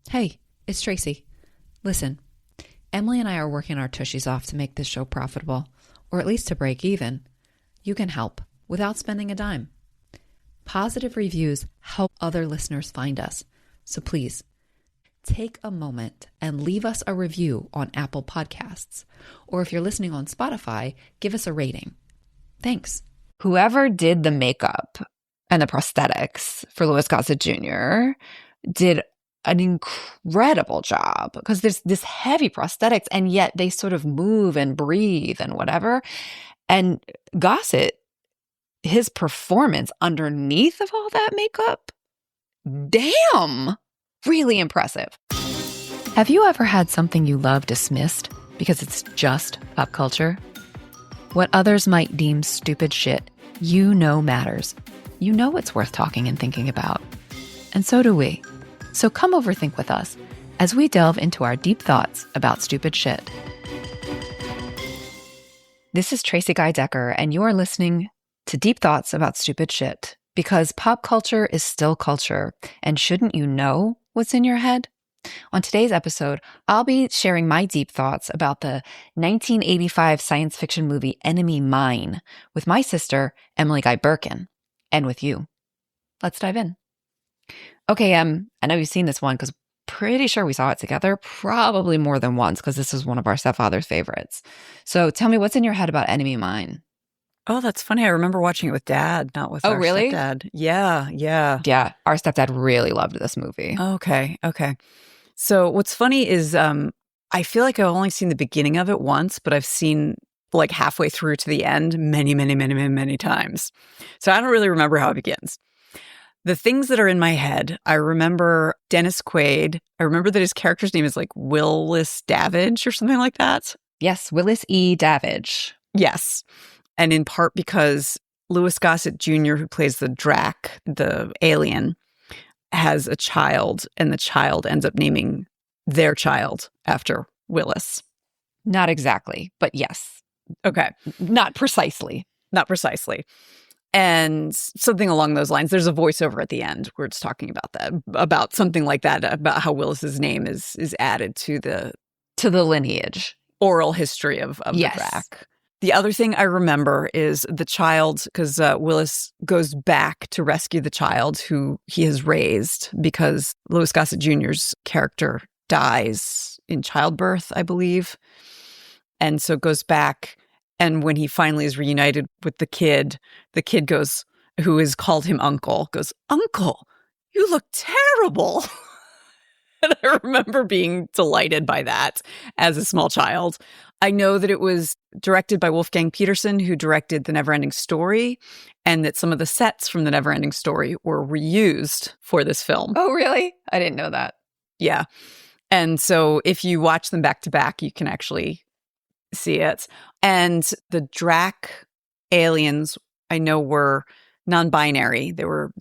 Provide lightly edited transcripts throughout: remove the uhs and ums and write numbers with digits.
Hey, it's Tracie. Listen, Emily and I are working our tushies off to make this show profitable, or at least to break even. You can help without spending a dime. Positive reviews help other listeners find us, so please take a moment and leave us a review on Apple Podcasts, or if you're listening on Spotify, give us a rating. Thanks. Whoever did the makeup and the prosthetics for Louis Gossett Jr. did an incredible job, because there's this heavy prosthetics and yet they sort of move and breathe and whatever. And Gossett, his performance underneath of all that makeup, damn, really impressive. Have you ever had something you love dismissed because it's just pop culture? What others might deem stupid shit, you know matters. You know it's worth talking and thinking about. And so do we. So come overthink with us as we delve into our deep thoughts about stupid shit. This is Tracie Guy Decker, and you are listening to Deep Thoughts About Stupid Shit, because pop culture is still culture, and shouldn't you know what's in your head? On today's episode, I'll be sharing my deep thoughts about the 1985 science fiction movie Enemy Mine with my sister, Emily Guy Birkin, and with you. Let's dive in. Okay, I know you've seen this one because pretty sure we saw it together, probably more than once, because this is one of our stepfather's favorites. So tell me, what's in your head about Enemy Mine? Oh, that's funny. I remember watching it with Dad, not with our really? stepdad. Yeah. Yeah, our stepdad really loved this movie. Okay. So what's funny is I feel like I've only seen the beginning of it once, but I've seen like halfway through to the end many times. So I don't really remember how it begins. The things that are in my head, I remember Dennis Quaid. I remember that his character's name is like Willis Davidge or something like that. Yes, Willis E. Davidge. Yes. And in part because Louis Gossett Jr., who plays the Drac, the alien, has a child, and the child ends up naming their child after Willis. Not exactly, but yes. Okay. Not precisely. And something along those lines. There's a voiceover at the end where it's talking about that, about something like that, about how Willis's name is added to the lineage, oral history of yes. The Drac. The other thing I remember is the child, because Willis goes back to rescue the child who he has raised, because Louis Gossett Jr.'s character dies in childbirth, I believe. And so goes back. And when he finally is reunited with the kid goes, who has called him uncle, goes, "Uncle, you look terrible." And I remember being delighted by that as a small child. I know that it was directed by Wolfgang Petersen, who directed The Neverending Story, and that some of the sets from The Neverending Story were reused for this film. Oh, really? I didn't know that. Yeah. And so if you watch them back to back, you can actually see it. And the Drac aliens, I know, were non-binary. They were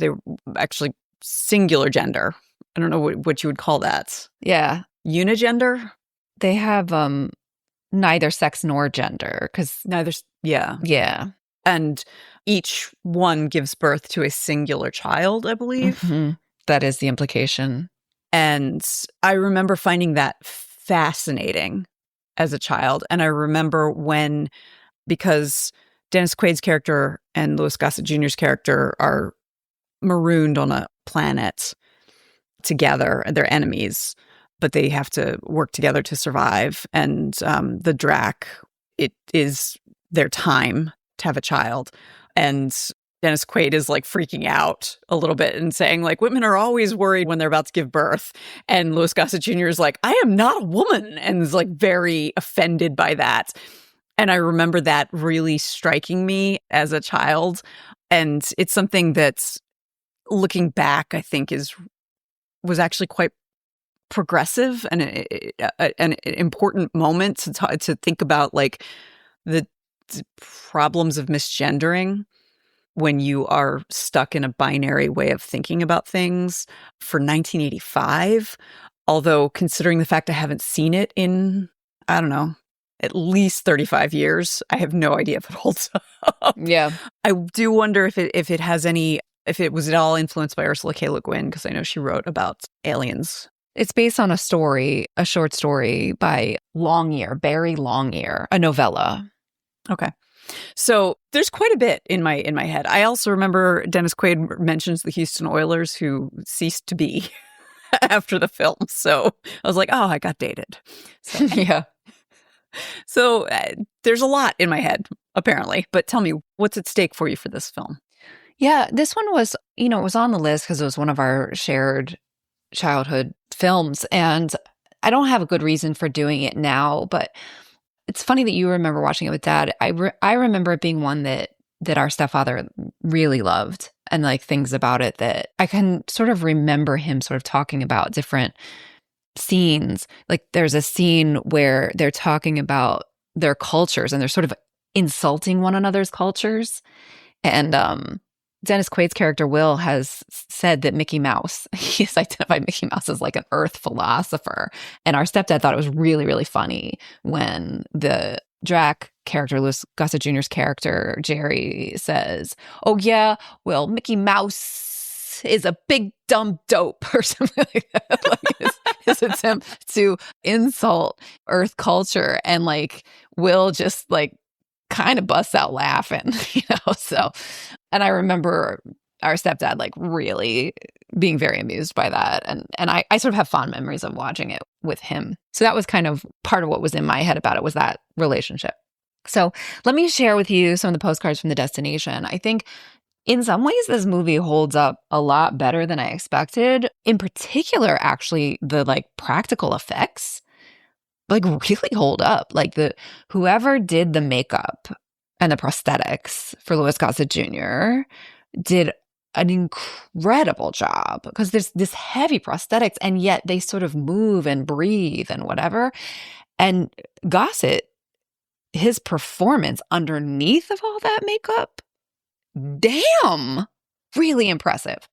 actually singular gender. I don't know what you would call that. Yeah. Unigender? They have neither sex nor gender, because yeah. And each one gives birth to a singular child, I believe. Mm-hmm. That is the implication. And I remember finding that fascinating as a child. And I remember because Dennis Quaid's character and Louis Gossett Jr.'s character are marooned on a planet together, and they're enemies, but they have to work together to survive. And the Drac, it is their time to have a child. And Dennis Quaid is like freaking out a little bit and saying like, women are always worried when they're about to give birth. And Louis Gossett Jr. is like, I am not a woman, and is like very offended by that. And I remember that really striking me as a child. And it's something that's, looking back, I think was actually quite progressive and an important moment to think about, like the problems of misgendering when you are stuck in a binary way of thinking about things for 1985. Although considering the fact I haven't seen it in, I don't know, at least 35 years, I have no idea if it holds up. Yeah. I do wonder if it was at all influenced by Ursula K. Le Guin, because I know she wrote about aliens It's based on a short story by Barry Longear, a novella. Okay. So there's quite a bit in my head. I also remember Dennis Quaid mentions the Houston Oilers, who ceased to be after the film. So I was like, oh, I got dated. So, Yeah. So there's a lot in my head, apparently. But tell me, what's at stake for you for this film? Yeah, this one was, it was on the list because it was one of our shared childhood films. And I don't have a good reason for doing it now, but it's funny that you remember watching it with Dad. I remember it being one that our stepfather really loved, and like things about it that I can sort of remember him sort of talking about different scenes. Like there's a scene where they're talking about their cultures and they're sort of insulting one another's cultures. And Dennis Quaid's character, Will, has said that Mickey Mouse, he has identified Mickey Mouse as like an earth philosopher. And our stepdad thought it was really, really funny when the Drac character, Louis Gossett Jr.'s character, Jerry, says, oh yeah, well, Mickey Mouse is a big dumb dope or something like that. Like his attempt to insult earth culture. And like Will just like kind of busts out laughing, so. And I remember our stepdad like really being very amused by that. And I sort of have fond memories of watching it with him. So that was kind of part of what was in my head about it, was that relationship. So let me share with you some of the postcards from the destination. I think in some ways this movie holds up a lot better than I expected. In particular, actually, the like practical effects like really hold up. Like whoever did the makeup and the prosthetics for Louis Gossett Jr. did an incredible job, because there's this heavy prosthetics and yet they sort of move and breathe and whatever. And Gossett, his performance underneath of all that makeup, damn, really impressive.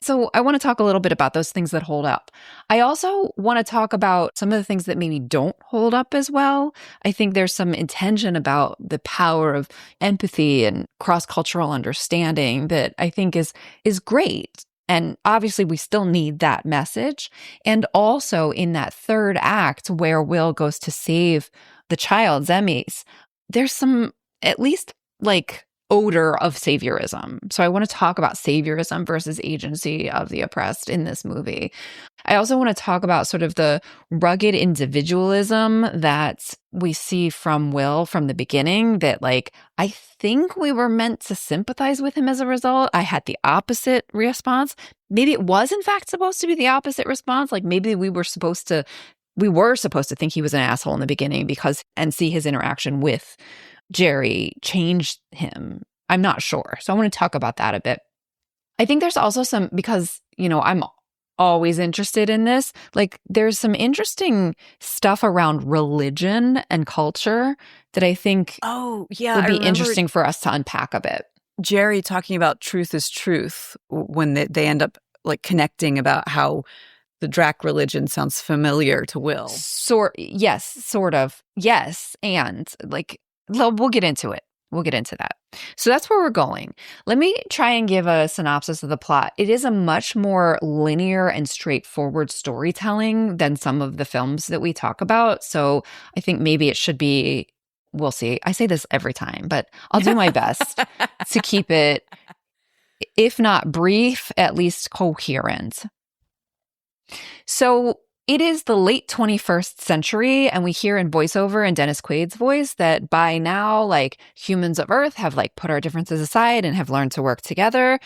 So I want to talk a little bit about those things that hold up. I also want to talk about some of the things that maybe don't hold up as well. I think there's some intention about the power of empathy and cross-cultural understanding that I think is great. And obviously we still need that message. And also in that third act where Will goes to save the child, Zemmy's, there's some at least like odor of saviorism. So I want to talk about saviorism versus agency of the oppressed in this movie. I also want to talk about sort of the rugged individualism that we see from Will from the beginning, that like, I think we were meant to sympathize with him as a result. I had the opposite response. Maybe it was in fact supposed to be the opposite response. Like maybe we were supposed to think he was an asshole in the beginning and see his interaction with Jerry changed him. I'm not sure. So I want to talk about that a bit. I think there's also some, because, I'm always interested in this, like there's some interesting stuff around religion and culture that I think would be interesting for us to unpack a bit. Jerry talking about truth is truth when they end up like connecting about how the Drac religion sounds familiar to Will. Yes, sort of. Yes. And like, we'll get into it. We'll get into that. So that's where we're going. Let me try and give a synopsis of the plot. It is a much more linear and straightforward storytelling than some of the films that we talk about. So I think maybe it should be, we'll see. I say this every time, but I'll do my best to keep it, if not brief, at least coherent. So it is the late 21st century, and we hear in voiceover in Dennis Quaid's voice that by now, like, humans of Earth have, like, put our differences aside and have learned to work together.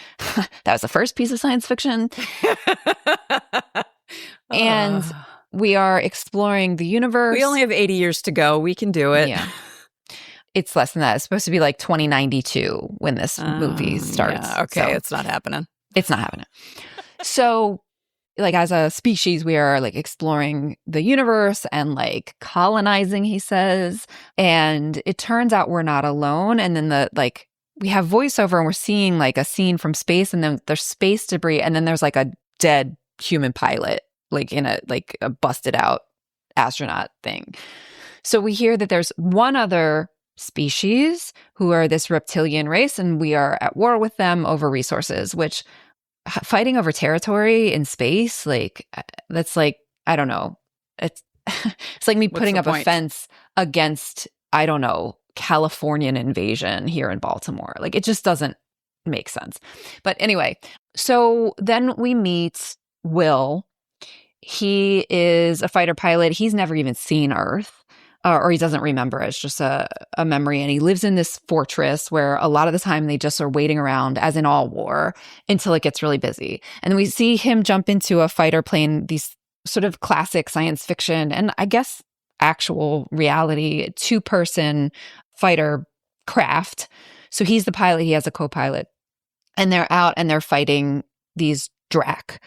That was the first piece of science fiction. And we are exploring the universe. We only have 80 years to go. We can do it. Yeah. It's less than that. It's supposed to be, like, 2092 when this movie starts. Yeah, okay, so it's not happening. It's not happening. So, like, as a species, we are like exploring the universe and like colonizing, he says. And it turns out we're not alone. And then we have voiceover and we're seeing like a scene from space, and then there's space debris. And then there's like a dead human pilot, like in a busted out astronaut thing. So we hear that there's one other species who are this reptilian race, and we are at war with them over resources, which fighting over territory in space, like, That's like, I don't know. It's it's like me putting the up a point? fence against, I don't know, Californian invasion here in Baltimore. Like, it just doesn't make sense. But anyway, so then we meet Will. He is a fighter pilot. He's never even seen Earth. Or he doesn't remember. It's just a memory. And he lives in this fortress where a lot of the time they just are waiting around, as in all war, until it gets really busy. And we see him jump into a fighter plane, these sort of classic science fiction and I guess actual reality 2-person fighter craft. So he's the pilot. He has a co-pilot. And they're out and they're fighting these Drak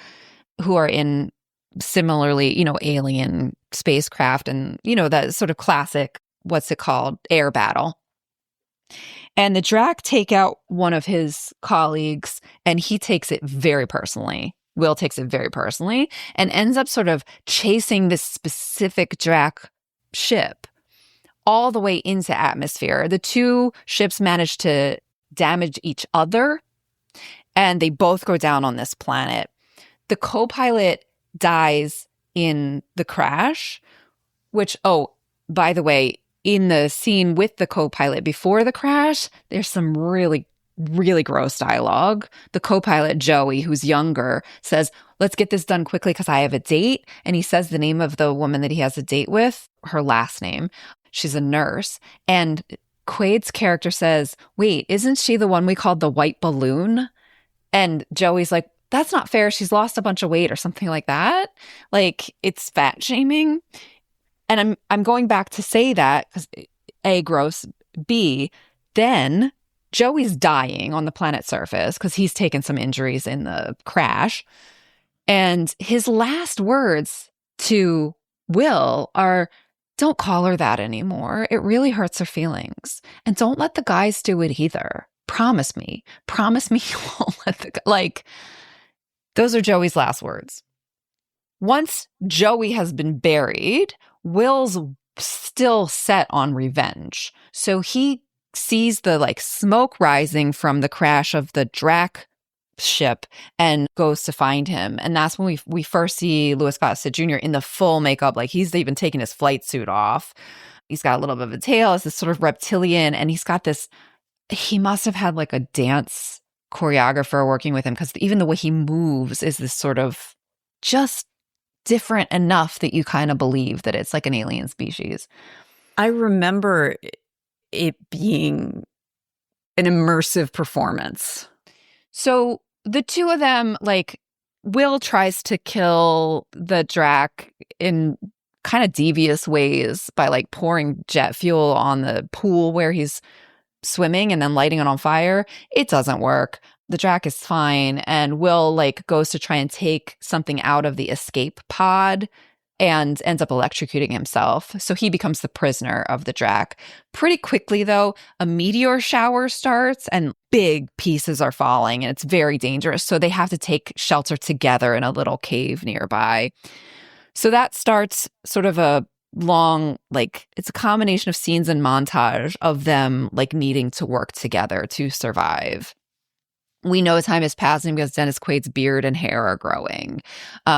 who are in similarly, alien spacecraft and, that sort of classic, what's it called, air battle. And the Drak take out one of his colleagues and he takes it very personally. Will takes it very personally and ends up sort of chasing this specific Drak ship all the way into atmosphere. The 2 ships manage to damage each other and they both go down on this planet. The co-pilot dies in the crash, which, oh, by the way, in the scene with the co-pilot before the crash, there's some really, really gross dialogue. The co-pilot, Joey, who's younger, says, let's get this done quickly because I have a date. And he says the name of the woman that he has a date with, her last name. She's a nurse. And Quaid's character says, wait, isn't she the one we called the white balloon? And Joey's like, that's not fair. She's lost a bunch of weight or something like that. Like, it's fat shaming. And I'm going back to say that because A, gross, B, then Joey's dying on the planet's surface because he's taken some injuries in the crash. And his last words to Will are, don't call her that anymore. It really hurts her feelings. And don't let the guys do it either. Promise me you won't let the those are Joey's last words. Once Joey has been buried, Will's still set on revenge. So he sees the smoke rising from the crash of the Drak ship and goes to find him. And that's when we first see Louis Gossett Jr. in the full makeup. Like, he's even taken his flight suit off. He's got a little bit of a tail. It's this sort of reptilian. And he's got this, he must have had a dance choreographer working with him because even the way he moves is this sort of just different enough that you kind of believe that it's like an alien species. I remember it being an immersive performance. So the 2 of them, Will tries to kill the Drak in kind of devious ways by pouring jet fuel on the pool where he's swimming and then lighting it on fire. It doesn't work. The Drak is fine. And Will goes to try and take something out of the escape pod and ends up electrocuting himself. So he becomes the prisoner of the Drak. Pretty quickly, though, a meteor shower starts and big pieces are falling and it's very dangerous. So they have to take shelter together in a little cave nearby. So that starts sort of a long, it's a combination of scenes and montage of them needing to work together to survive. We know time is passing because Dennis Quaid's beard and hair are growing.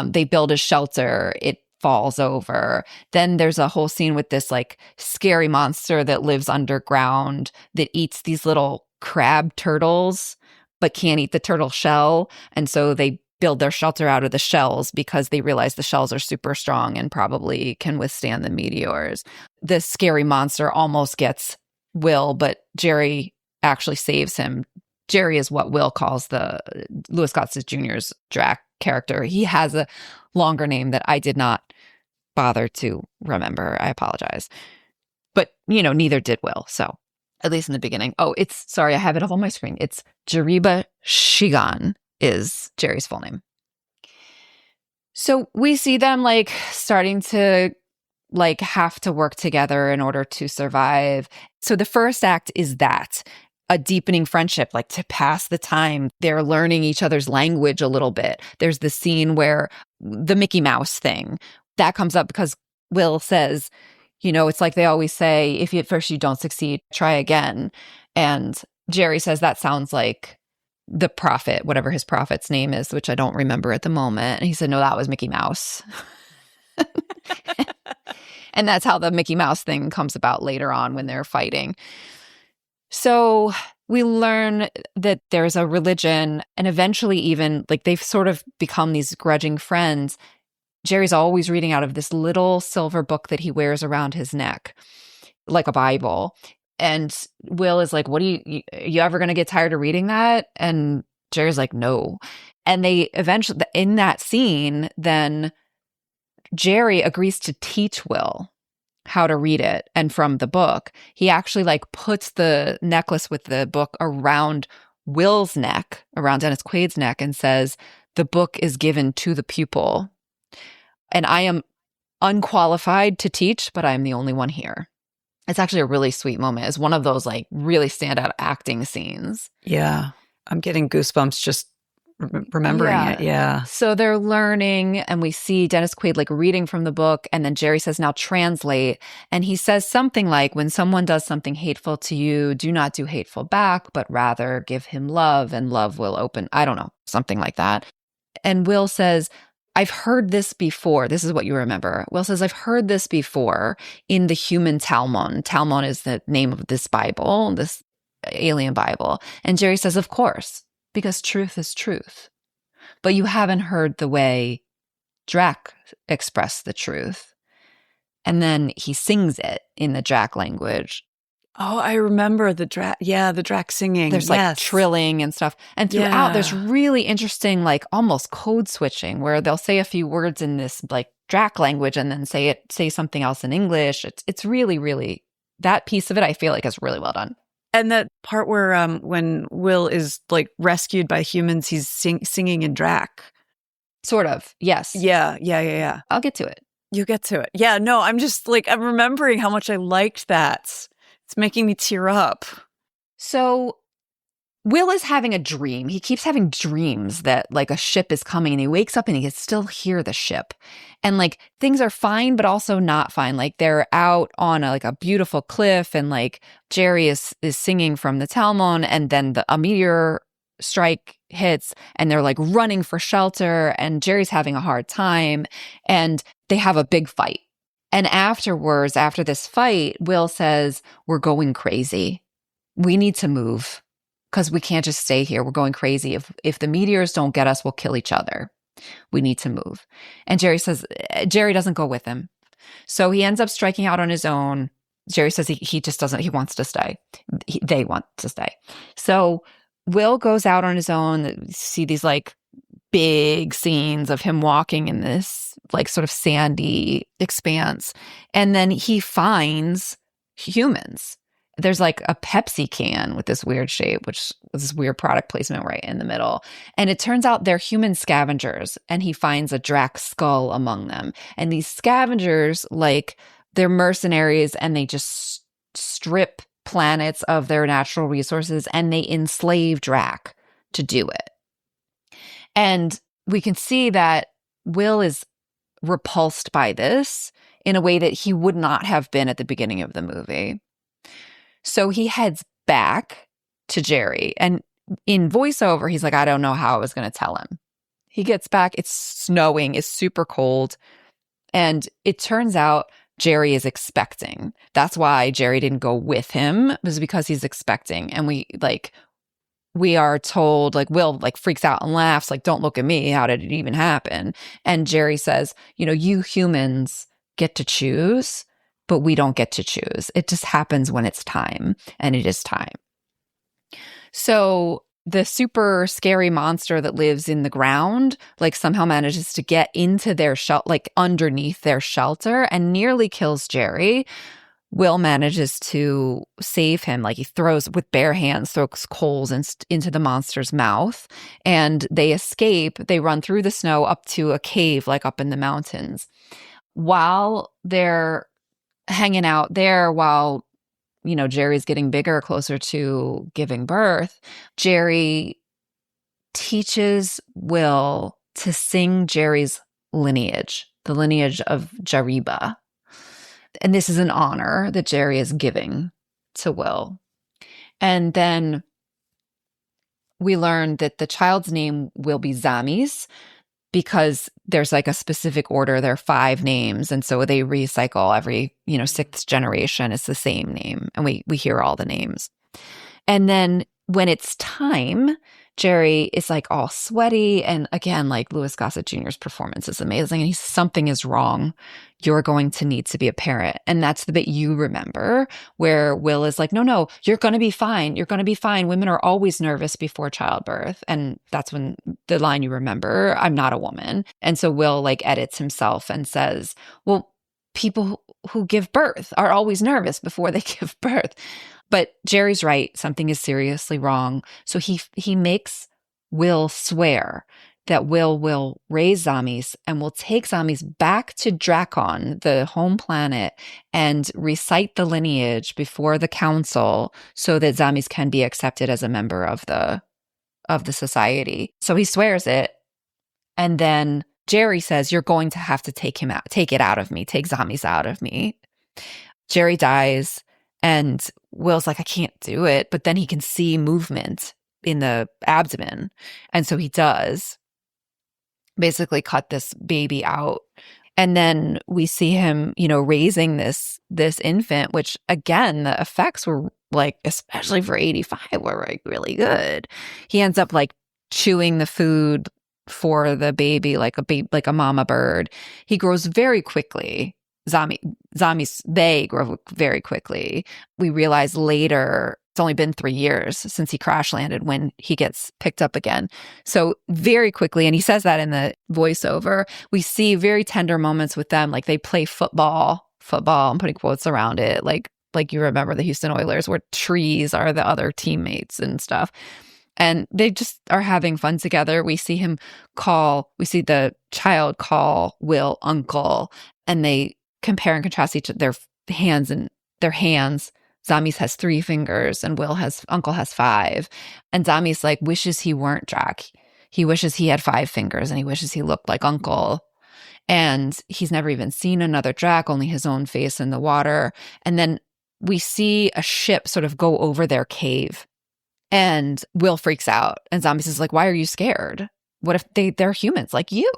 They build a shelter. It falls over. Then there's a whole scene with this scary monster that lives underground that eats these little crab turtles but can't eat the turtle shell. And so they build their shelter out of the shells because they realize the shells are super strong and probably can withstand the meteors. The scary monster almost gets Will, but Jerry actually saves him. Jerry is what Will calls the Louis Gossett Jr.'s Drak character. He has a longer name that I did not bother to remember. I apologize. But, neither did Will. So at least in the beginning. Oh, sorry, I have it up on my screen. It's Jariba Shigan is Jerry's full name. So we see them starting to have to work together in order to survive. So the first act is that a deepening friendship, to pass the time. They're learning each other's language a little bit. There's the scene where the Mickey Mouse thing that comes up because Will says, it's like they always say, if at first you don't succeed, try again. And Jerry says that sounds like the prophet, whatever his prophet's name is, which I don't remember at the moment. And he said, no, that was Mickey Mouse. And that's how the Mickey Mouse thing comes about later on when they're fighting. So we learn that there's a religion, and eventually even like they've sort of become these grudging friends. Jerry's always reading out of this little silver book that he wears around his neck, like a Bible. And Will is like, what are you ever going to get tired of reading that? And Jerry's like, no. And they eventually, in that scene, then Jerry agrees to teach Will how to read it. And from the book, he actually like puts the necklace with the book around Will's neck, around Dennis Quaid's neck, and says, the book is given to the pupil. And I am unqualified to teach, but I'm the only one here. It's actually a really sweet moment. It's one of those like really standout acting scenes. Yeah. I'm getting goosebumps just remembering it. Yeah. So they're learning, and we see Dennis Quaid like reading from the book, and then Jerry says, now translate. And he says something like, when someone does something hateful to you, do not do hateful back, but rather give him love, and love will open. I don't know, something like that. And Will says, I've heard this before. This is what you remember. Will says, I've heard this before in the human Talmud. Talmud is the name of this Bible, this alien Bible. And Jerry says, of course, because truth is truth. But you haven't heard the way Drac expressed the truth. And then he sings it in the Drac language. Oh, I remember the Drac. Yeah, the Drac singing. There's like trilling and stuff. And throughout, there's really interesting, like almost code switching, where they'll say a few words in this like Drac language and then say something else in English. It's really, really, that piece of it I feel like is really well done. And that part where when Will is like rescued by humans, he's singing in Drac. Sort of, yes. Yeah. I'll get to it. You get to it. Yeah, no, I'm just like, I'm remembering how much I liked that. It's making me tear up. So Will is having a dream. He keeps having dreams that like a ship is coming, and he wakes up and he can still hear the ship. And like things are fine, but also not fine. Like they're out on a beautiful cliff, and like Jerry is singing from the Talmud, and then a meteor strike hits, and they're like running for shelter, and Jerry's having a hard time, and they have a big fight. And afterwards, after this fight, Will says, we're going crazy. We need to move because we can't just stay here. We're going crazy. If the meteors don't get us, we'll kill each other. We need to move. And Jerry says, Jerry doesn't go with him. So he ends up striking out on his own. Jerry says he just doesn't, he wants to stay. They want to stay. So Will goes out on his own. You see these like big scenes of him walking in this like sort of sandy expanse. And then he finds humans. There's like a Pepsi can with this weird shape, which was this weird product placement right in the middle. And it turns out they're human scavengers, and he finds a Drac skull among them. And these scavengers, like, they're mercenaries, and they just strip planets of their natural resources, and they enslave Drac to do it. And we can see that Will is repulsed by this in a way that he would not have been at the beginning of the movie. So he heads back to Jerry, and in voiceover, he's like, I don't know how I was going to tell him. He gets back, it's snowing, it's super cold, and it turns out Jerry is expecting. That's why Jerry didn't go with him, was because he's expecting. And we are told, like, Will like freaks out and laughs, like, don't look at me, how did it even happen? And Jerry says, you humans get to choose, but we don't get to choose. It just happens when it's time, and it is time. So the super scary monster that lives in the ground, like, somehow manages to get into their like underneath their shelter and nearly kills Jerry. Will manages to save him. Like, he throws with bare hands, throws coals into the monster's mouth, and they escape. They run through the snow up to a cave, like up in the mountains. While they're hanging out there, while Jerry's getting bigger, closer to giving birth, Jerry teaches Will to sing Jerry's lineage, the lineage of Jariba. And this is an honor that Jerry is giving to Will. And then we learn that the child's name will be Zamis because there's like a specific order. There are 5 names. And so they recycle every, 6th generation. It's the same name. And we hear all the names. And then when it's time, Jerry is like all sweaty. And again, like Louis Gossett Jr.'s performance is amazing. And something is wrong. You're going to need to be a parent. And that's the bit you remember where Will is like, no, you're going to be fine. You're going to be fine. Women are always nervous before childbirth. And that's when the line you remember, I'm not a woman. And so Will like edits himself and says, well, people who give birth are always nervous before they give birth. But Jerry's right. Something is seriously wrong. So he makes Will swear that Will raise Zamis and will take Zamis back to Drakon, the home planet, and recite the lineage before the council so that Zamis can be accepted as a member of the society. So he swears it. And then Jerry says, you're going to have to take it out of me, take Zamis out of me. Jerry dies. And Will's like, I can't do it. But then he can see movement in the abdomen. And so he does basically cut this baby out. And then we see him, raising this infant, which again, the effects were like, especially for 85, were like really good. He ends up like chewing the food for the baby like a mama bird. He grows very quickly. Zamis, they grow very quickly. We realize later it's only been 3 years since he crash landed when he gets picked up again. So very quickly, and he says that in the voiceover, we see very tender moments with them. Like they play football, I'm putting quotes around it. Like you remember the Houston Oilers where trees are the other teammates and stuff. And they just are having fun together. We see the child call Will uncle, and they compare and contrast their hands. Zamis has 3 fingers and uncle has 5. And Zamis like wishes he weren't Drac. He wishes he had 5 fingers and he wishes he looked like uncle. And he's never even seen another Drac, only his own face in the water. And then we see a ship sort of go over their cave. And Will freaks out. And Zamis is like, why are you scared? What if they're humans like you?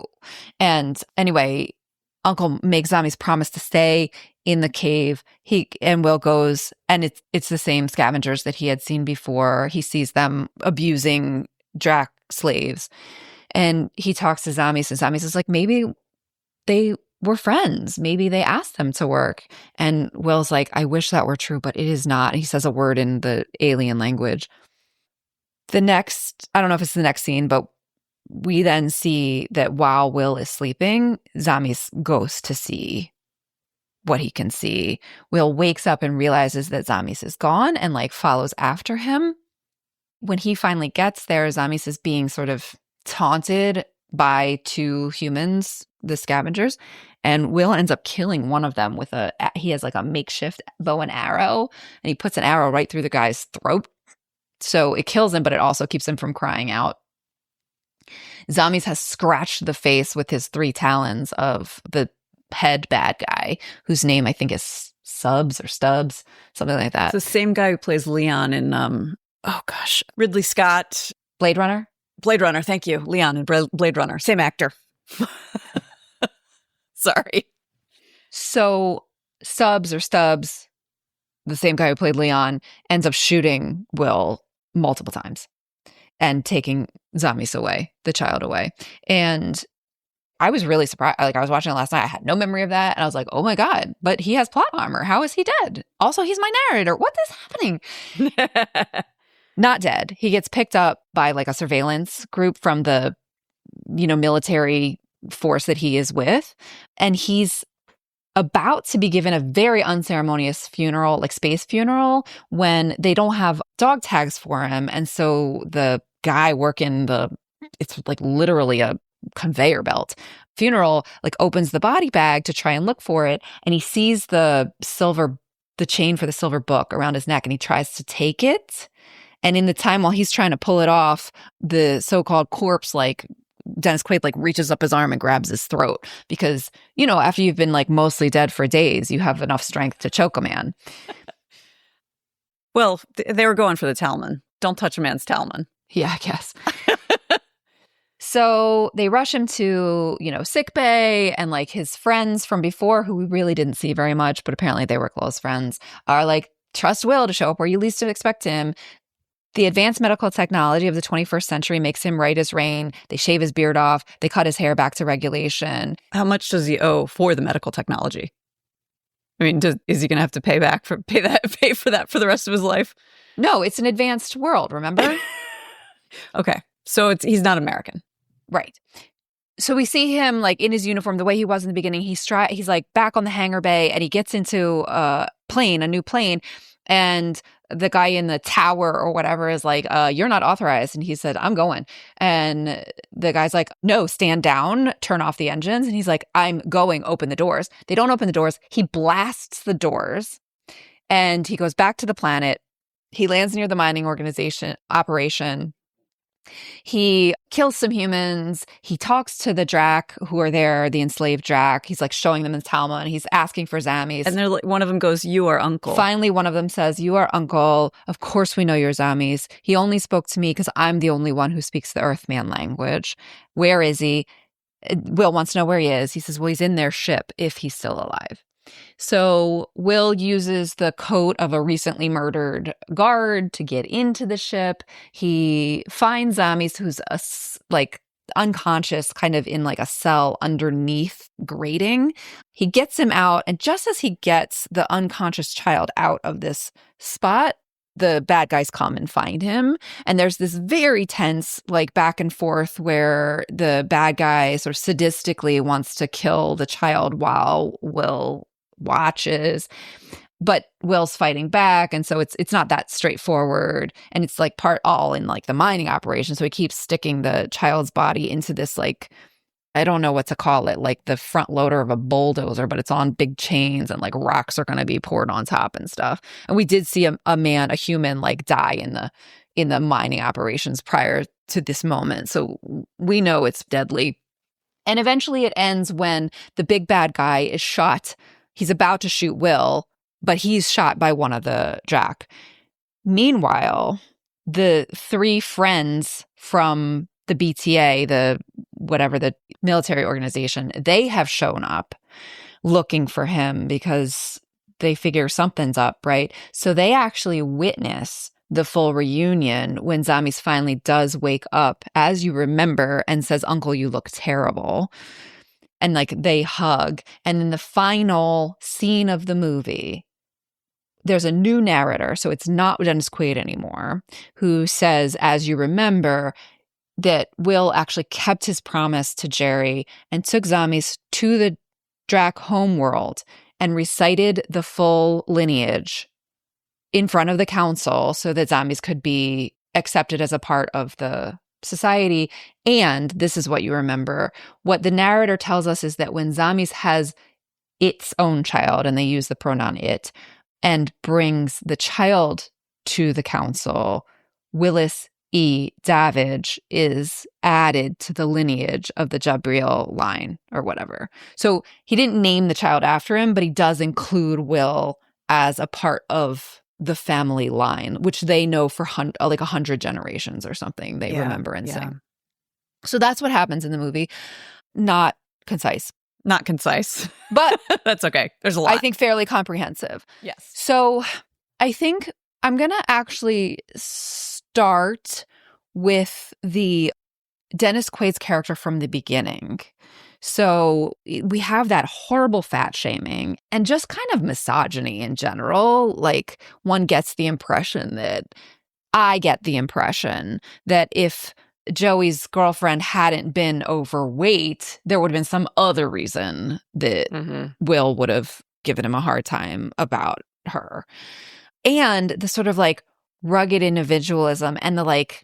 And anyway, Uncle makes Zamis promise to stay in the cave. Will goes, and it's the same scavengers that he had seen before. He sees them abusing Drac slaves. And he talks to Zamis, and Zamis is like, maybe they were friends. Maybe they asked them to work. And Will's like, I wish that were true, but it is not. And he says a word in the alien language. I don't know if it's the next scene, but we then see that while Will is sleeping, Zamis goes to see what he can see. Will wakes up and realizes that Zamis is gone and like follows after him. When he finally gets there, Zamis is being sort of taunted by 2 humans, the scavengers, and Will ends up killing one of them he has like a makeshift bow and arrow, and he puts an arrow right through the guy's throat. So it kills him, but it also keeps him from crying out. Zamis has scratched the face with his 3 talons of the head bad guy, whose name I think is Stubbs, something like that. It's the same guy who plays Leon in, Ridley Scott. Blade Runner? Blade Runner, thank you. Leon in Blade Runner. Same actor. Sorry. So Stubbs, the same guy who played Leon, ends up shooting Will multiple times and taking Zamis away, the child away. And I was really surprised. Like I was watching it last night. I had no memory of that. And I was like, oh my God, but he has plot armor. How is he dead? Also, he's my narrator. What is happening? Not dead. He gets picked up by like a surveillance group from the, military force that he is with. And he's about to be given a very unceremonious funeral, like space funeral, when they don't have dog tags for him. And so the guy working it's like literally a conveyor belt funeral, like opens the body bag to try and look for it. And he sees the chain for the silver book around his neck, and he tries to take it. And in the time while he's trying to pull it off, the so-called corpse, like Dennis Quaid, like reaches up his arm and grabs his throat because, after you've been like mostly dead for days, you have enough strength to choke a man. Well, they were going for the talman. Don't touch a man's talman. Yeah, I guess. So they rush him to, sick bay, and like his friends from before, who we really didn't see very much, but apparently they were close friends, are like, trust Will to show up where you least expect him. The advanced medical technology of the 21st century makes him right as rain. They shave his beard off. They cut his hair back to regulation. How much does he owe for the medical technology? I mean, is he going to have to pay for that for the rest of his life? No, it's an advanced world, remember? Okay. So he's not American. Right. So we see him like in his uniform, the way he was in the beginning. He's like back on the hangar bay, and he gets into a new plane, and the guy in the tower or whatever is like, you're not authorized. And he said, I'm going. And the guy's like, no, stand down, turn off the engines. And he's like, I'm going, open the doors. They don't open the doors. He blasts the doors, and he goes back to the planet. He lands near the mining operation. He kills some humans. He talks to the Drac who are there, the enslaved Drac. He's like showing them the Talmud, and he's asking for Zammies. And they're like, one of them goes, you are uncle. Finally, one of them says, you are uncle. Of course we know you're Zammies. He only spoke to me because I'm the only one who speaks the Earthman language. Where is he? Will wants to know where he is. He says, well, he's in their ship if he's still alive. So Will uses the coat of a recently murdered guard to get into the ship. He finds Zammies, who's unconscious, kind of in like a cell underneath grating. He gets him out, and just as he gets the unconscious child out of this spot, the bad guys come and find him. And there's this very tense like back and forth where the bad guy sort of sadistically wants to kill the child while Will watches, but Will's fighting back, and so it's not that straightforward, and it's like part all in like the mining operation. So he keeps sticking the child's body into this like, I don't know what to call it, like the front loader of a bulldozer, but it's on big chains, and like rocks are going to be poured on top and stuff. And we did see a human like die in the mining operations prior to this moment, so we know it's deadly. And eventually it ends when the big bad guy is shot. He's about to shoot Will, but he's shot by one of the Drac. Meanwhile, the three friends from the BTA, the military organization, they have shown up looking for him because they figure something's up, right? So they actually witness the full reunion when Zammies finally does wake up, as you remember, and says, Uncle, you look terrible. And like they hug. And in the final scene of the movie, there's a new narrator. So it's not Dennis Quaid anymore, who says, as you remember, that Will actually kept his promise to Jerry and took Zammies to the Drac homeworld and recited the full lineage in front of the council so that Zammies could be accepted as a part of the society. And this is what you remember. What the narrator tells us is that when Zammies has its own child, and they use the pronoun it, and brings the child to the council, Willis E. Davidge is added to the lineage of the Jabril line or whatever. So he didn't name the child after him, but he does include Will as a part of the family line, which they know for like 100 generations or something. They remember and sing. So that's what happens in the movie. Not concise. Not concise. But that's okay. There's a lot. I think fairly comprehensive. Yes. So I think I'm going to actually start with the Dennis Quaid's character from the beginning. So we have that horrible fat shaming and just kind of misogyny in general. Like one gets the impression I get the impression that if Joey's girlfriend hadn't been overweight, there would have been some other reason that Will would have given him a hard time about her. And the sort of like rugged individualism and the like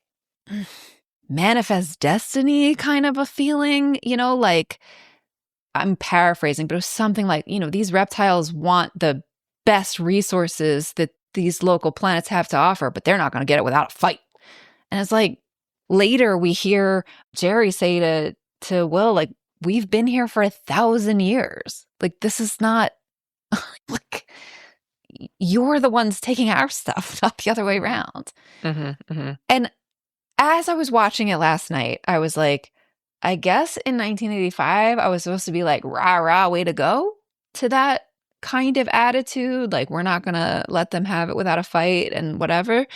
manifest destiny kind of a feeling, like I'm paraphrasing, but it was something like, these reptiles want the best resources that these local planets have to offer, but they're not going to get it without a fight. And it's like later we hear Jerry say to Will, like, we've been here for 1,000 years. Like, this is not like you're the ones taking our stuff, not the other way around. And as I was watching it last night, I was like, I guess in 1985, I was supposed to be like, rah, rah, way to go to that kind of attitude. Like, we're not going to let them have it without a fight and whatever.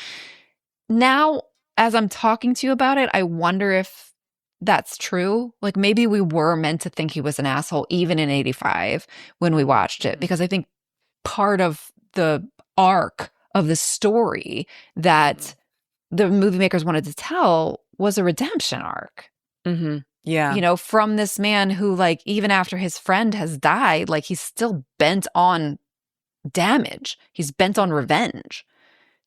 Now, as I'm talking to you about it, I wonder if that's true. Like, maybe we were meant to think he was an asshole even in 85 when we watched it, because I think part of the arc of the story that the movie makers wanted to tell was a redemption arc. Mm-hmm. Yeah. You know, from this man who, like, even after his friend has died, like, he's still bent on damage. He's bent on revenge,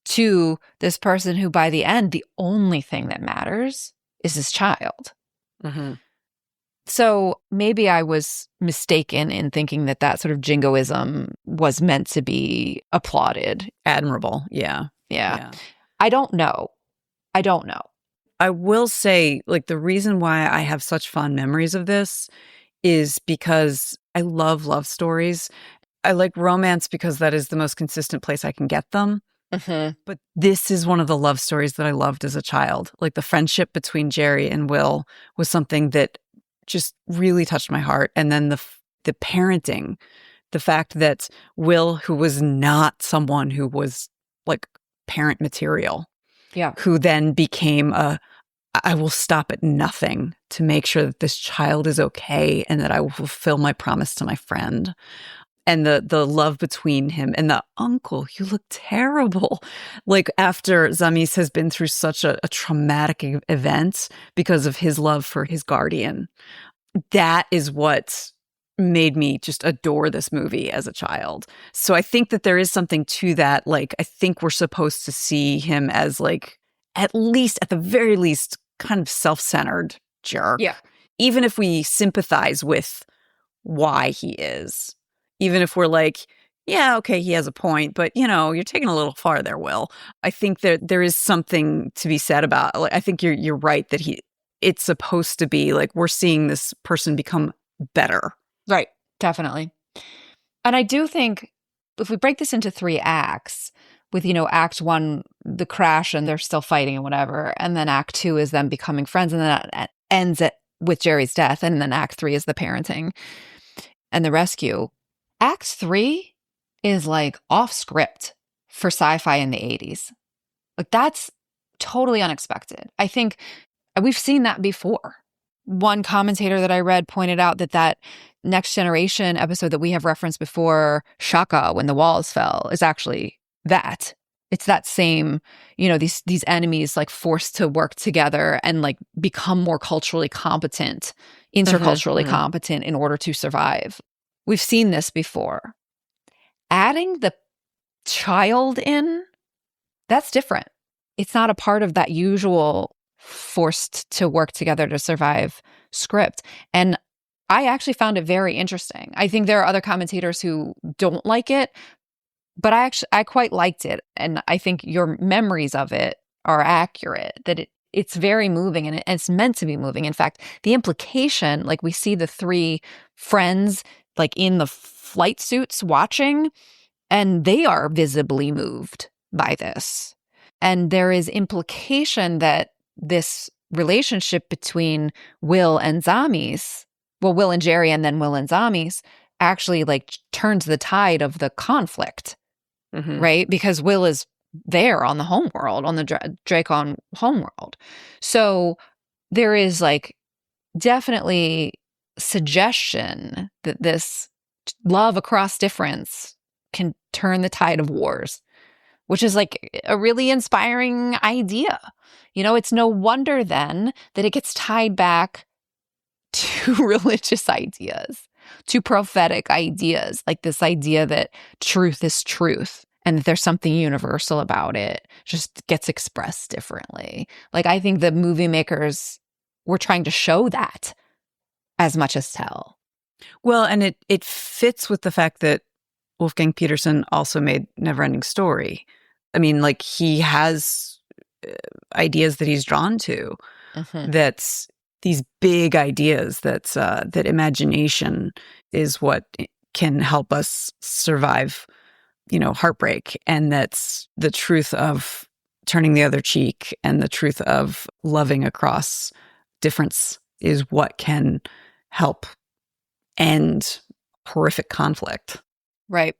to this person who, by the end, the only thing that matters is his child. Mm-hmm. So maybe I was mistaken in thinking that that sort of jingoism was meant to be applauded. Admirable. Yeah. Yeah. I don't know. I will say, like, the reason why I have such fond memories of this is because I love love stories. I like romance because that is the most consistent place I can get them. Mm-hmm. But this is one of the love stories that I loved as a child. Like, the friendship between Jerry and Will was something that just really touched my heart. And then the parenting, the fact that Will, who was not someone who was like parent material, who then became I will stop at nothing to make sure that this child is okay and that I will fulfill my promise to my friend. And the love between him and the uncle, you look terrible. Like, after Zamis has been through such a traumatic event because of his love for his guardian. That is what made me just adore this movie as a child. So I think that there is something to that. Like, I think we're supposed to see him as, like, at the very least, kind of self-centered jerk. Yeah. Even if we sympathize with why he is. Even if we're like, yeah, okay, he has a point, but, you know, you're taking a little far there, Will. I think that there is something to be said about, like, I think you're right that it's supposed to be like, we're seeing this person become better. Right. Definitely. And I do think if we break this into 3 acts, with, you know, act 1, the crash and they're still fighting and whatever, and then act 2 is them becoming friends, and then it ends with Jerry's death, and then act 3 is the parenting and the rescue. Act 3 is like off script for sci-fi in the 80s. Like, that's totally unexpected. I think we've seen that before. One commentator that I read pointed out that Next Generation episode that we have referenced before, Shaka, when the walls fell, is actually that. It's that same, you know, these enemies, like, forced to work together and, like, become more culturally competent, interculturally competent in order to survive. We've seen this before. Adding the child in, that's different. It's not a part of that usual forced to work together to survive script. And I actually found it very interesting. I think there are other commentators who don't like it, but I quite liked it. And I think your memories of it are accurate, that it's very moving, and it's meant to be moving. In fact, the implication, like, we see the 3 friends, like, in the flight suits watching, and they are visibly moved by this. And there is implication that this relationship between Will and Zamis, well, Will and Jerry and then Will and Zamis, actually, like, turns the tide of the conflict, right? Because Will is there on the homeworld, on the Dracon homeworld. So there is, like, definitely suggestion that this love across difference can turn the tide of wars, which is, like, a really inspiring idea. You know, it's no wonder then that it gets tied back to religious ideas, to prophetic ideas, like this idea that truth is truth and that there's something universal about it, just gets expressed differently. Like, I think the movie makers were trying to show that as much as tell. Well, and it fits with the fact that Wolfgang Petersen also made Neverending Story. I mean, like, he has ideas that he's drawn to. That's these big ideas that imagination is what can help us survive, you know, heartbreak, and that's the truth of turning the other cheek and the truth of loving across difference is what can help end horrific conflict. Right.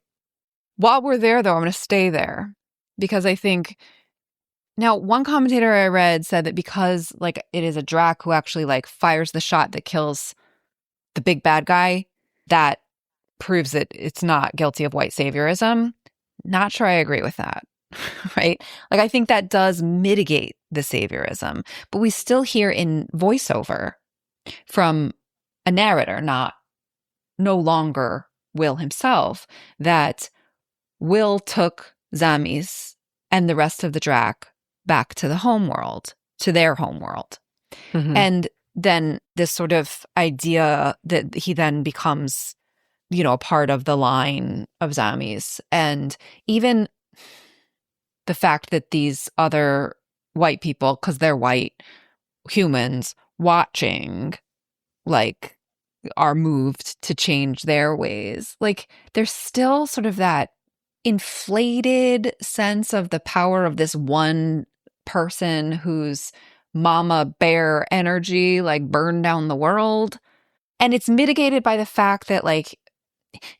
While we're there, though, I'm going to stay there because I think now one commentator I read said that because like it is a Drac who actually like fires the shot that kills the big bad guy, that proves that it's not guilty of white saviorism. Not sure I agree with that. Right? Like I think that does mitigate the saviorism, but we still hear in voiceover from a narrator, no longer Will himself, that Will took Zamis and the rest of the Drac back to the homeworld, to their homeworld. Mm-hmm. And then this sort of idea that he then becomes, you know, a part of the line of Zamis. And even the fact that these other white people, because they're white humans watching, like, are moved to change their ways. Like, there's still sort of that inflated sense of the power of this one person whose mama bear energy, like, burned down the world. And it's mitigated by the fact that, like,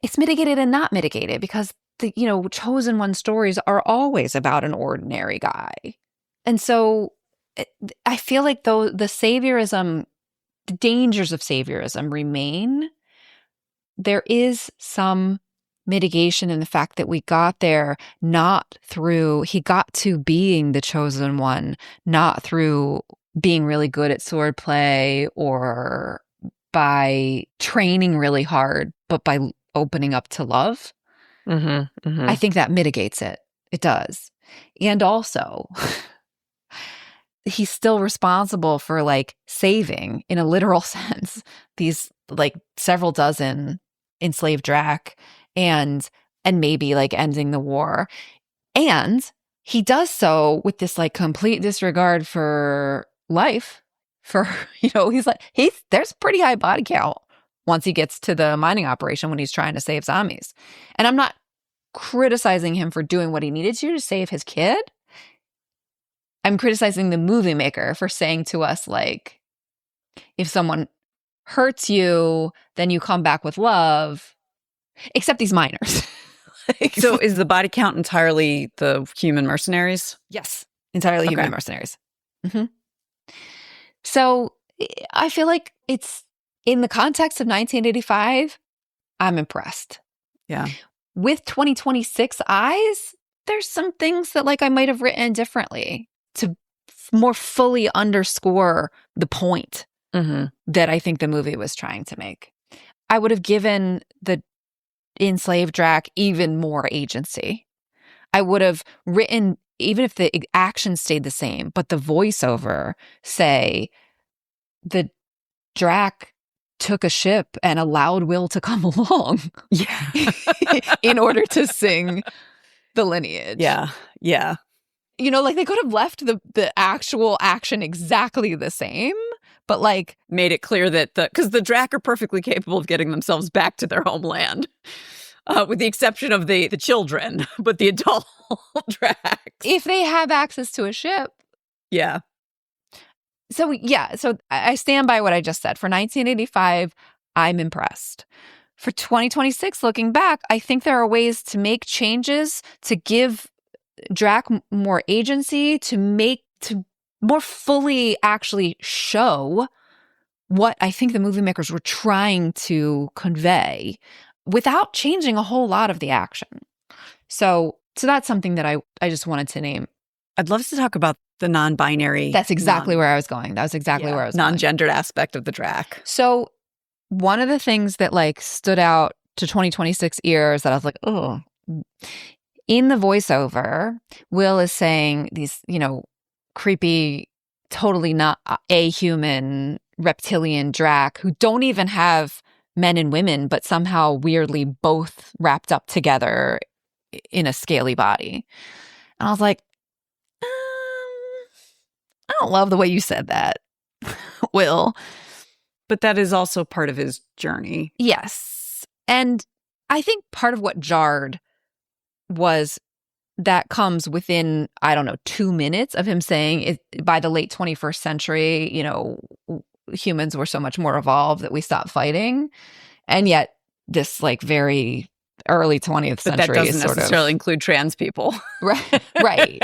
it's mitigated and not mitigated because the, you know, chosen one stories are always about an ordinary guy. And so I feel like though the saviorism, the dangers of saviorism remain, there is some mitigation in the fact that we got there not through, he got to being the chosen one, not through being really good at swordplay or by training really hard, but by opening up to love. Mm-hmm, mm-hmm. I think that mitigates it. It does. And also, he's still responsible for like saving, in a literal sense, these like several dozen enslaved Drac and maybe like ending the war. And he does so with this like complete disregard for life. For, you know, there's pretty high body count once he gets to the mining operation when he's trying to save Zamis. And I'm not criticizing him for doing what he needed to save his kid. I'm criticizing the movie maker for saying to us, like, if someone hurts you, then you come back with love, except these miners. Like, So is the body count entirely the human mercenaries? yes, entirely Okay. human mercenaries. Mm-hmm. So I feel like it's, in the context of 1985, I'm impressed. Yeah. With 2026 eyes, there's some things that like I might have written differently to more fully underscore the point Mm-hmm. that I think the movie was trying to make. I would have given the enslaved Drac even more agency. I would have written, even if the action stayed the same, but the voiceover say the Drac took a ship and allowed Will to come along. Yeah. In order to sing the lineage. Yeah. Yeah. You know, like they could have left the actual action exactly the same, but like Made it clear that because the Drac are perfectly capable of getting themselves back to their homeland, with the exception of the children, but the adult Dracs. if they have access to a ship. Yeah. So yeah, so I stand by what I just said. For 1985, I'm impressed. For 2026, looking back, I think there are ways to make changes, to give Drac more agency, to more fully actually show what I think the movie makers were trying to convey without changing a whole lot of the action. So that's something that I just wanted to name. I'd love to talk about the non-binary. That's exactly where I was going. That was exactly where I was going. Non-gendered aspect of the Drac. So one of the things that like stood out to 2026 ears that I was like, oh, in the voiceover, Will is saying these, you know, creepy, totally not a human reptilian Drac who don't even have men and women, but somehow weirdly both wrapped up together in a scaly body. And I was like, I don't love the way you said that, Will. But that is also part of his journey. Yes. And I think part of what jarred was that comes within, I don't know, 2 minutes of him saying by the late 21st century, humans were so much more evolved that we stopped fighting. And yet this like very early 20th But century that doesn't is sort necessarily of include trans people. right. Right.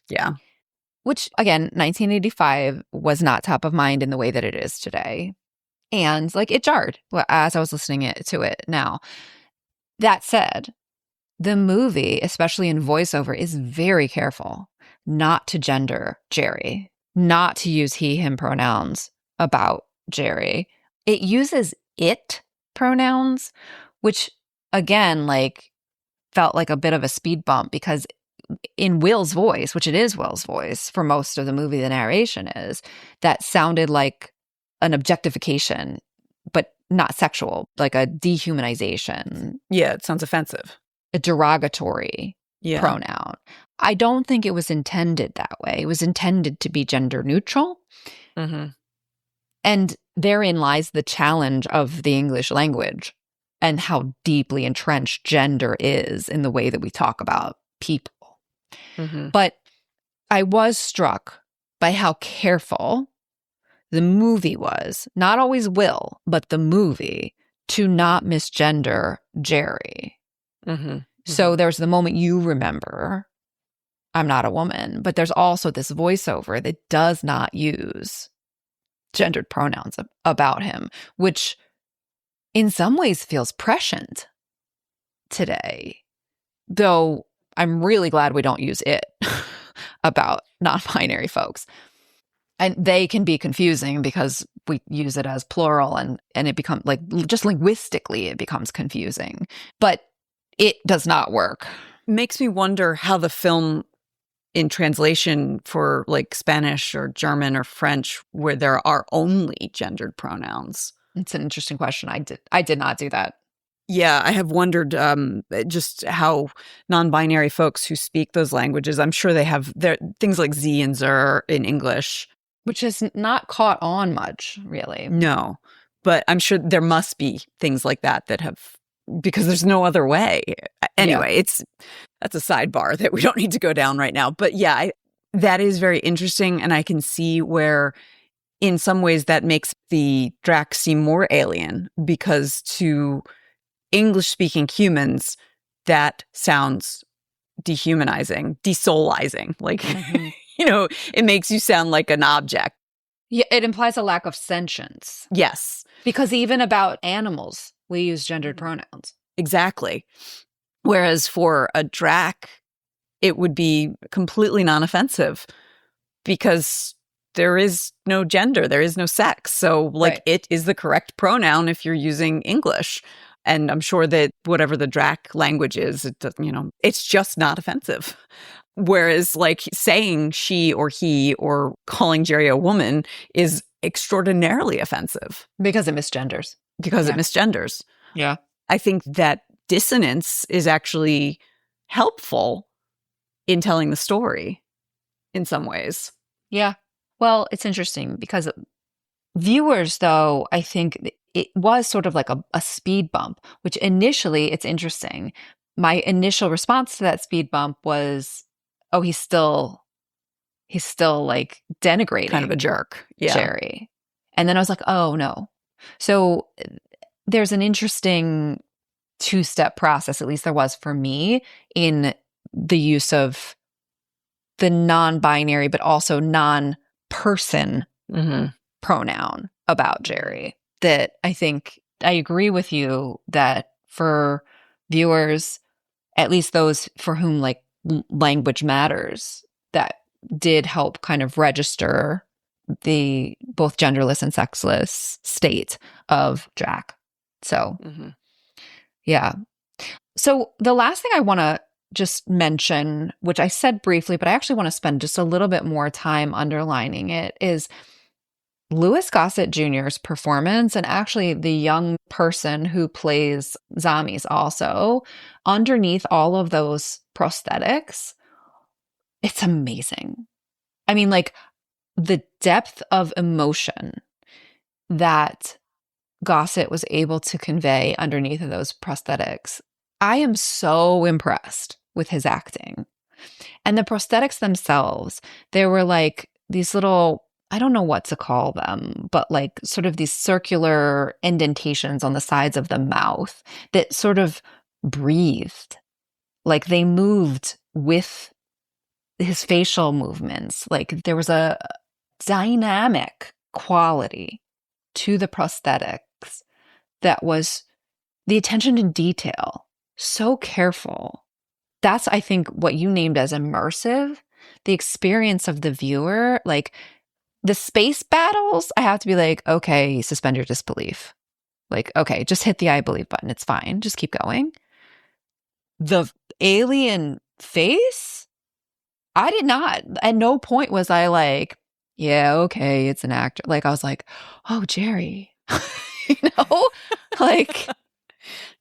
Yeah. Which, again, 1985 was not top of mind in the way that it is today. And like it jarred as I was listening to it now. That said, the movie, especially in voiceover, is very careful not to gender Jerry, not to use he, him pronouns about Jerry. It uses it pronouns, which again, like felt like a bit of a speed bump because in Will's voice, which it is Will's voice for most of the movie, the narration is, that sounded like an objectification, but not sexual, like a dehumanization. Yeah, it sounds offensive. A derogatory pronoun. I don't think it was intended that way. It was intended to be gender neutral. Mm-hmm. And therein lies the challenge of the English language and how deeply entrenched gender is in the way that we talk about people. Mm-hmm. But I was struck by how careful the movie was, not always Will, but the movie, to not misgender Jerry. Mm-hmm. So there's the moment you remember, I'm not a woman, but there's also this voiceover that does not use gendered pronouns about him, which in some ways feels prescient today. Though I'm really glad we don't use it about non-binary folks. And they can be confusing because we use it as plural and it becomes like just linguistically it becomes confusing. But it does not work. Makes me wonder how the film in translation for like Spanish or German or French, where there are only gendered pronouns. It's an interesting question. I did not do that. Yeah, I have wondered just how non-binary folks who speak those languages, I'm sure they have their things like Z and Zer in English. Which is not caught on much, really. No, but I'm sure there must be things like that have, because there's no other way. Anyway, that's a sidebar that we don't need to go down right now. But yeah, that is very interesting. And I can see where in some ways that makes the Drac seem more alien, because to English-speaking humans, that sounds dehumanizing, desoulizing. Like, Mm-hmm. It makes you sound like an object. Yeah, it implies a lack of sentience. Yes. Because even about animals, we use gendered pronouns. Exactly. Whereas for a Drac, it would be completely non-offensive because there is no gender, there is no sex. So, like, It is the correct pronoun if you're using English. And I'm sure that whatever the Drac language is, it's just not offensive. Whereas, like, saying she or he or calling Jerry a woman is extraordinarily offensive. Because it misgenders. It misgenders. Yeah. I think that dissonance is actually helpful in telling the story in some ways. Yeah. Well, it's interesting because viewers, though, I think it was sort of like a speed bump, which initially, it's interesting. My initial response to that speed bump was, oh, he's still like denigrating kind of a jerk. Yeah. Jerry. And then I was like, oh no. So there's an interesting two-step process, at least there was for me, in the use of the non-binary, but also non-person pronoun about Jerry. That I think I agree with you that for viewers, at least those for whom like language matters, that did help kind of register the both genderless and sexless state of Jack. So, yeah. So the last thing I want to just mention, which I said briefly, but I actually want to spend just a little bit more time underlining it, is Louis Gossett Jr.'s performance, and actually the young person who plays Zommies also, underneath all of those prosthetics, it's amazing. I mean, like, the depth of emotion that Gossett was able to convey underneath of those prosthetics, I am so impressed with his acting. And the prosthetics themselves, they were like these little, I don't know what to call them, but like sort of these circular indentations on the sides of the mouth that sort of breathed. Like they moved with his facial movements. Like there was a dynamic quality to the prosthetics that was the attention to detail, so careful. That's, I think, what you named as immersive, the experience of the viewer. Like the space battles, I have to be like, okay, suspend your disbelief. Like, okay, just hit the I believe button. It's fine. Just keep going. The alien face, I did not. At no point was I like, yeah, okay, it's an actor. Like I was like, oh, Jerry, you know, like,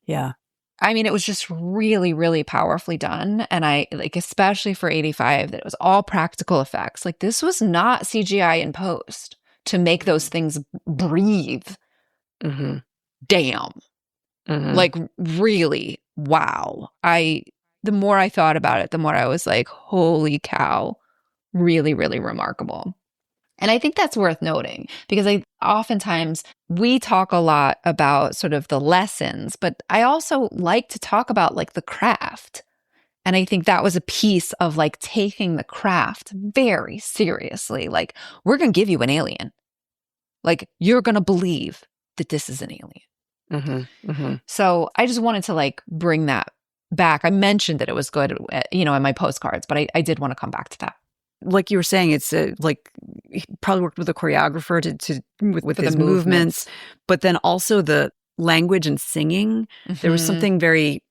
Yeah. I mean, it was just really, really powerfully done. And I like, especially for 85, that it was all practical effects. Like this was not CGI in post to make those things breathe. Mm-hmm. Damn. Mm-hmm. Like really, wow. The more I thought about it, the more I was like, holy cow, really, really remarkable. And I think that's worth noting because oftentimes we talk a lot about sort of the lessons, but I also like to talk about like the craft. And I think that was a piece of like taking the craft very seriously. Like, we're going to give you an alien. Like, you're going to believe that this is an alien. Mm-hmm. Mm-hmm. So I just wanted to like bring that back. I mentioned that it was good, in my postcards, but I did want to come back to that. Like you were saying, it's like he probably worked with a choreographer with his movements, but then also the language and singing. Mm-hmm. There was something very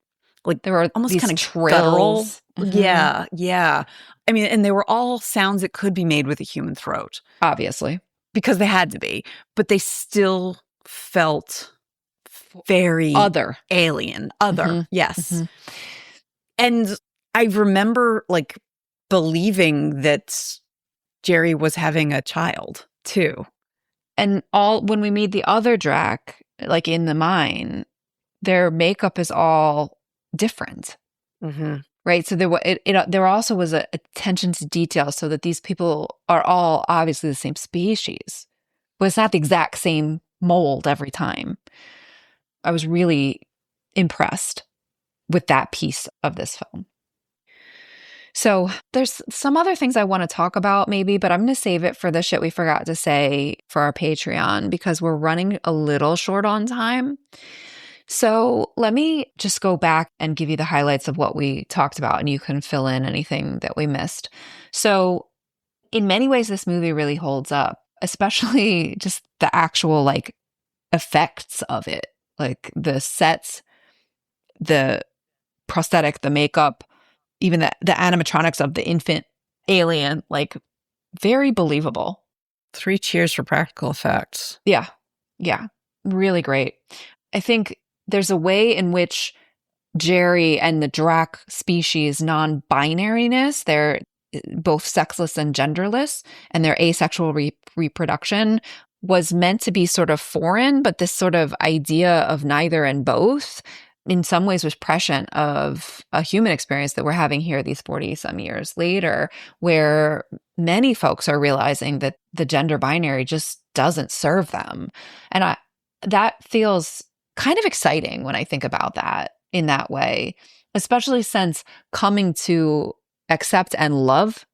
like there were almost kind of trills. Mm-hmm. Yeah, yeah. I mean, and they were all sounds that could be made with a human throat, obviously, because they had to be, but they still felt very alien, other. Mm-hmm. Yes, mm-hmm. And I remember like believing that Jerry was having a child too. And when we meet the other Drac, like in the mine, their makeup is all different. Mm-hmm. Right? So there also was a attention to detail so that these people are all obviously the same species, but it's not the exact same mold every time. I was really impressed with that piece of this film. So there's some other things I want to talk about maybe, but I'm going to save it for the shit we forgot to say for our Patreon because we're running a little short on time. So let me just go back and give you the highlights of what we talked about, and you can fill in anything that we missed. So in many ways, this movie really holds up, especially just the actual like effects of it, like the sets, the prosthetic, the makeup, even the animatronics of the infant alien, like very believable. 3 cheers for practical effects. Yeah. Yeah. Really great. I think there's a way in which Jerry and the Drac species non-binariness, they're both sexless and genderless, and their asexual reproduction was meant to be sort of foreign, but this sort of idea of neither and both in some ways was prescient of a human experience that we're having here these 40 some years later, where many folks are realizing that the gender binary just doesn't serve them. And that feels kind of exciting when I think about that in that way, especially since coming to accept and love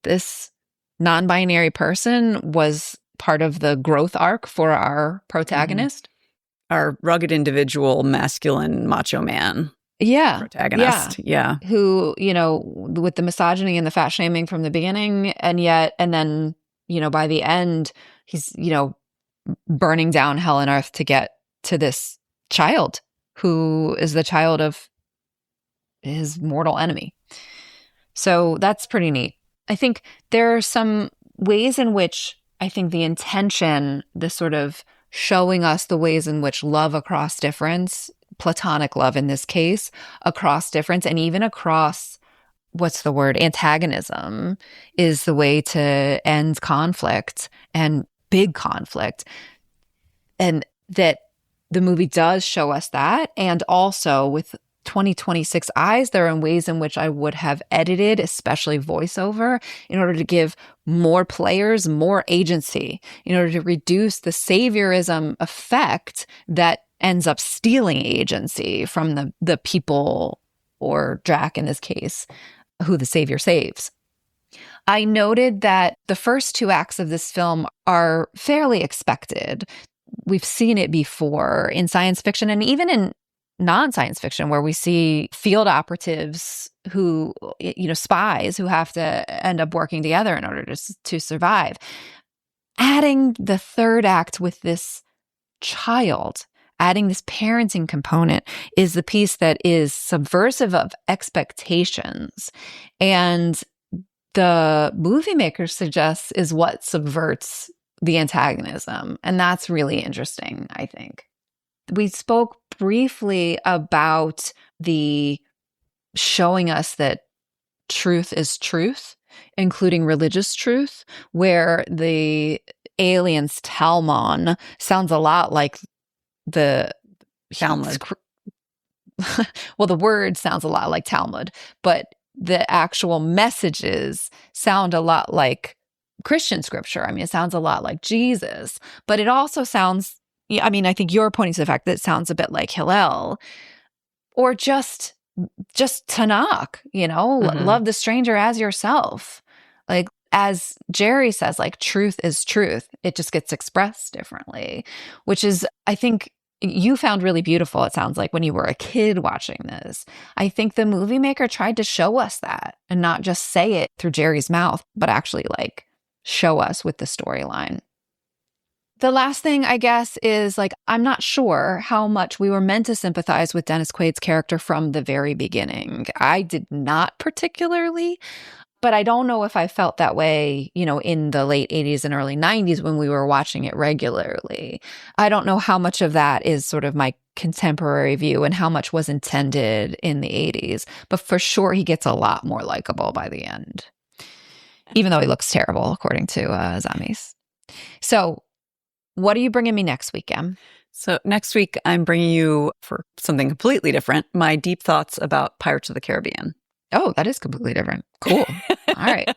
this non-binary person was part of the growth arc for our protagonist. Mm-hmm. Our rugged individual, masculine, macho man. Yeah. Protagonist. Yeah. Who, with the misogyny and the fat shaming from the beginning, and then, by the end, he's, burning down hell and earth to get to this child who is the child of his mortal enemy. So that's pretty neat. I think there are some ways in which I think the intention, the sort of showing us the ways in which love across difference, platonic love in this case, across difference, and even across, antagonism, is the way to end conflict and big conflict. And that the movie does show us that, and also with 2026 eyes, there are ways in which I would have edited, especially voiceover, in order to give more players more agency, in order to reduce the saviorism effect that ends up stealing agency from the people, or Drac in this case, who the savior saves. I noted that the first 2 acts of this film are fairly expected. We've seen it before in science fiction and even in non-science fiction, where we see field operatives who, spies who have to end up working together in order to survive. Adding the 3rd act with this child, adding this parenting component, is the piece that is subversive of expectations. And the movie maker suggests is what subverts the antagonism. And that's really interesting, I think. We spoke briefly about the showing us that truth is truth, including religious truth, where the alien's Talmon sounds a lot like the Talmud. Well, the word sounds a lot like Talmud, but the actual messages sound a lot like Christian scripture. I mean, it sounds a lot like Jesus, but it also sounds, I mean, I think you're pointing to the fact that it sounds a bit like Hillel, or just Tanakh, love the stranger as yourself. Like, as Jerry says, like, truth is truth. It just gets expressed differently, which is, I think, you found really beautiful, it sounds like, when you were a kid watching this. I think the movie maker tried to show us that, and not just say it through Jerry's mouth, but actually, like, show us with the storyline. The last thing, I guess, is, like, I'm not sure how much we were meant to sympathize with Dennis Quaid's character from the very beginning. I did not particularly, but I don't know if I felt that way, in the late 80s and early 90s when we were watching it regularly. I don't know how much of that is sort of my contemporary view and how much was intended in the 80s. But for sure, he gets a lot more likable by the end, even though he looks terrible, according to Zamis. So what are you bringing me next week, Em? So next week, I'm bringing you, for something completely different, my deep thoughts about Pirates of the Caribbean. Oh, that is completely different. Cool. All right.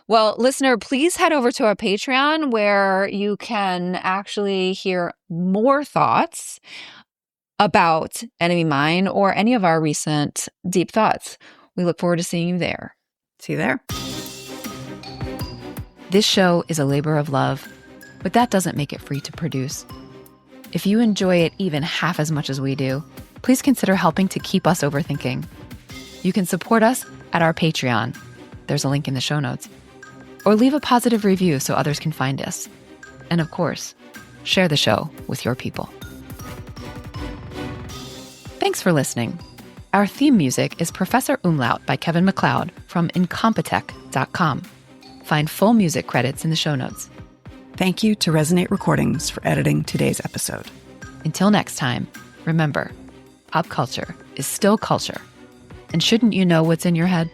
Well, listener, please head over to our Patreon, where you can actually hear more thoughts about Enemy Mine or any of our recent deep thoughts. We look forward to seeing you there. See you there. This show is a labor of love, but that doesn't make it free to produce. If you enjoy it even half as much as we do, please consider helping to keep us overthinking. You can support us at our Patreon. There's a link in the show notes. Or leave a positive review so others can find us. And of course, share the show with your people. Thanks for listening. Our theme music is Professor Umlaut by Kevin MacLeod from Incompetech.com. Find full music credits in the show notes. Thank you to Resonate Recordings for editing today's episode. Until next time, remember, pop culture is still culture. And shouldn't you know what's in your head?